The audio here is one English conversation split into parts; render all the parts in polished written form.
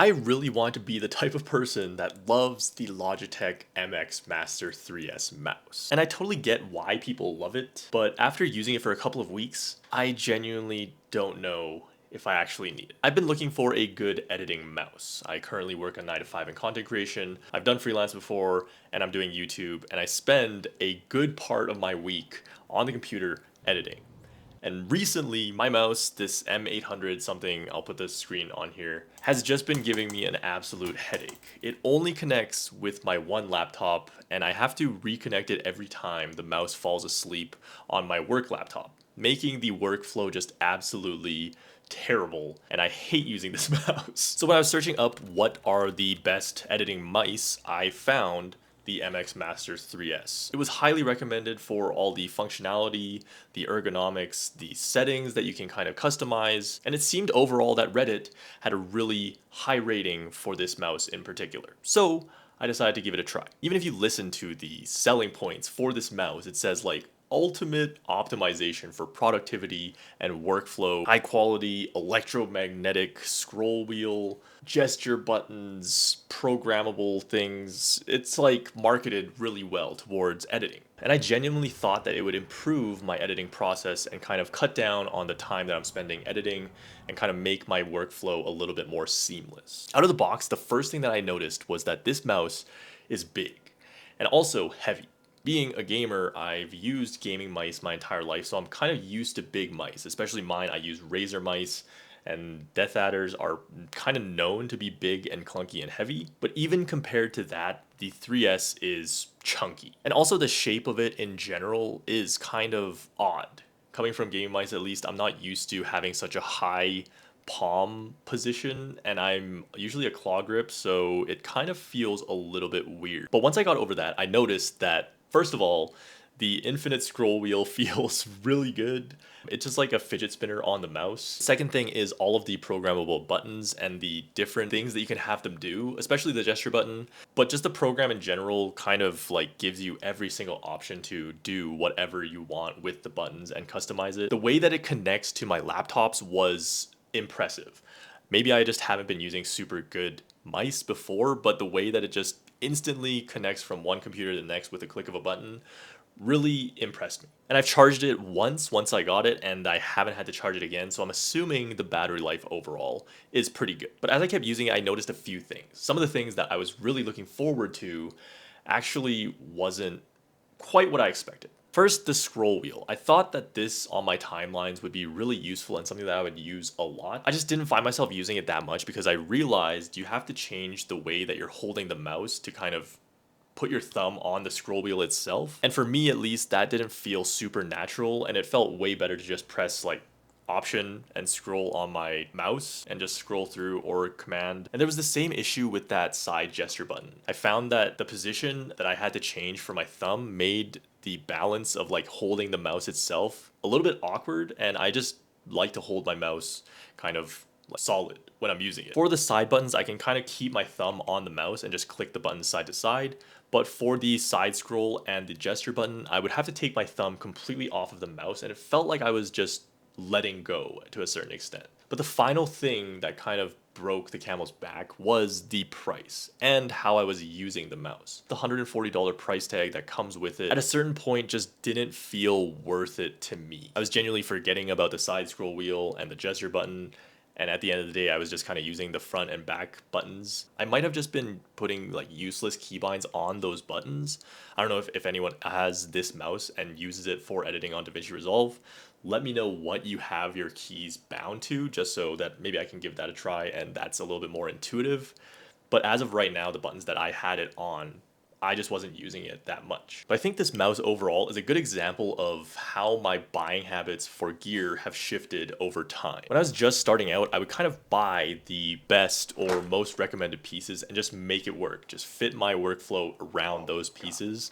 I really want to be the type of person that loves the Logitech MX Master 3S mouse. And I totally get why people love it, but after using it for a couple of weeks, I genuinely don't know if I actually need it. I've been looking for a good editing mouse. I currently work a 9 to 5 in content creation. I've done freelance before, and I'm doing YouTube, and I spend a good part of my week on the computer editing. And recently, my mouse, this M800 something, I'll put the screen on here, has just been giving me an absolute headache. It only connects with my one laptop, and I have to reconnect it every time the mouse falls asleep on my work laptop, making the workflow just absolutely terrible, and I hate using this mouse. So when I was searching up what are the best editing mice, I found the MX Master 3S. It was highly recommended for all the functionality, the ergonomics, the settings that you can kind of customize, and it seemed overall that Reddit had a really high rating for this mouse in particular. So I decided to give it a try. Even if you listen to the selling points for this mouse, it says like ultimate optimization for productivity and workflow, high quality electromagnetic scroll wheel, gesture buttons, programmable things. It's like marketed really well towards editing. And I genuinely thought that it would improve my editing process and kind of cut down on the time that I'm spending editing and kind of make my workflow a little bit more seamless. Out of the box, the first thing that I noticed was that this mouse is big and also heavy. Being a gamer, I've used gaming mice my entire life, so I'm kind of used to big mice, especially mine. I use Razer mice, and Death Adders are kind of known to be big and clunky and heavy. But even compared to that, the 3S is chunky. And also the shape of it in general is kind of odd. Coming from gaming mice at least, I'm not used to having such a high palm position, and I'm usually a claw grip, so it kind of feels a little bit weird. But once I got over that, I noticed that first of all, the infinite scroll wheel feels really good. It's just like a fidget spinner on the mouse. Second thing is all of the programmable buttons and the different things that you can have them do, especially the gesture button. But just the program in general kind of like gives you every single option to do whatever you want with the buttons and customize it. The way that it connects to my laptops was impressive. Maybe I just haven't been using super good mice before, but the way that it just instantly connects from one computer to the next with a click of a button really impressed me. And I've charged it once I got it, and I haven't had to charge it again, so I'm assuming the battery life overall is pretty good. But as I kept using it, I noticed a few things. Some of the things that I was really looking forward to actually wasn't quite what I expected. First, the scroll wheel. I thought that this on my timelines would be really useful and something that I would use a lot. I just didn't find myself using it that much because I realized you have to change the way that you're holding the mouse to kind of put your thumb on the scroll wheel itself. And for me at least, that didn't feel super natural, and it felt way better to just press like option and scroll on my mouse and just scroll through, or command. And there was the same issue with that side gesture button. I found that the position that I had to change for my thumb made the balance of like holding the mouse itself a little bit awkward, and I just like to hold my mouse kind of solid when I'm using it. For the side buttons, I can kind of keep my thumb on the mouse and just click the buttons side to side. But for the side scroll and the gesture button, I would have to take my thumb completely off of the mouse, and it felt like I was just letting go to a certain extent. But the final thing that kind of broke the camel's back was the price and how I was using the mouse. The $140 price tag that comes with it at a certain point just didn't feel worth it to me. I was genuinely forgetting about the side scroll wheel and the gesture button, and at the end of the day, I was just kind of using the front and back buttons. I might have just been putting like useless keybinds on those buttons. I don't know if anyone has this mouse and uses it for editing on DaVinci Resolve. Let me know what you have your keys bound to, just so that maybe I can give that a try and that's a little bit more intuitive. But as of right now, the buttons that I had it on, I just wasn't using it that much. But I think this mouse overall is a good example of how my buying habits for gear have shifted over time. When I was just starting out, I would kind of buy the best or most recommended pieces and just make it work, just fit my workflow around those pieces.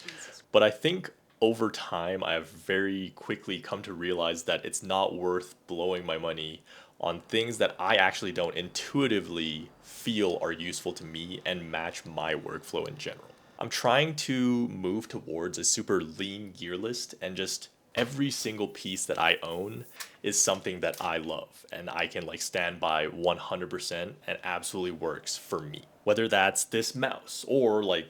But I think over time, I have very quickly come to realize that it's not worth blowing my money on things that I actually don't intuitively feel are useful to me and match my workflow in general. I'm trying to move towards a super lean gear list and just every single piece that I own is something that I love and I can like stand by 100% and absolutely works for me. Whether that's this mouse or like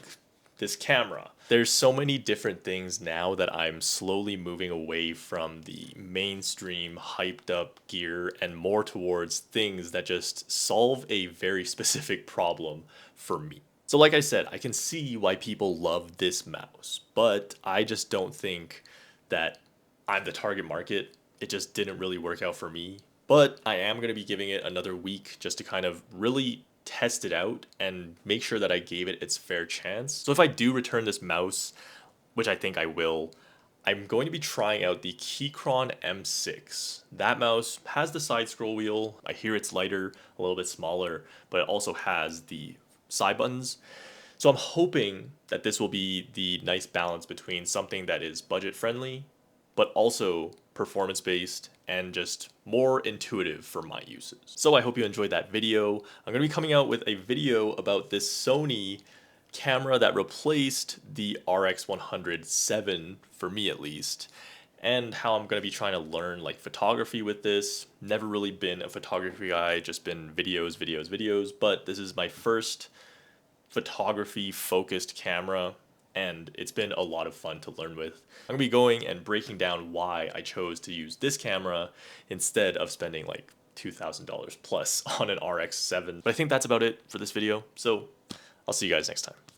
this camera. There's so many different things now that I'm slowly moving away from the mainstream hyped up gear and more towards things that just solve a very specific problem for me. So like I said, I can see why people love this mouse, but I just don't think that I'm the target market. It just didn't really work out for me. But I am going to be giving it another week just to kind of really test it out and make sure that I gave it its fair chance. So if I do return this mouse, which I think I will, I'm going to be trying out the Keychron M6. That mouse has the side scroll wheel. I hear it's lighter, a little bit smaller, but it also has the side buttons. So I'm hoping that this will be the nice balance between something that is budget friendly, but also performance based and just more intuitive for my uses. So I hope you enjoyed that video. I'm gonna be coming out with a video about this Sony camera that replaced the RX 107 for me at least, and how I'm gonna be trying to learn like photography with this. Never really been a photography guy, just been videos, but this is my first photography focused camera and it's been a lot of fun to learn with. I'm gonna be going and breaking down why I chose to use this camera instead of spending like $2,000 plus on an RX-7. But I think that's about it for this video, so I'll see you guys next time.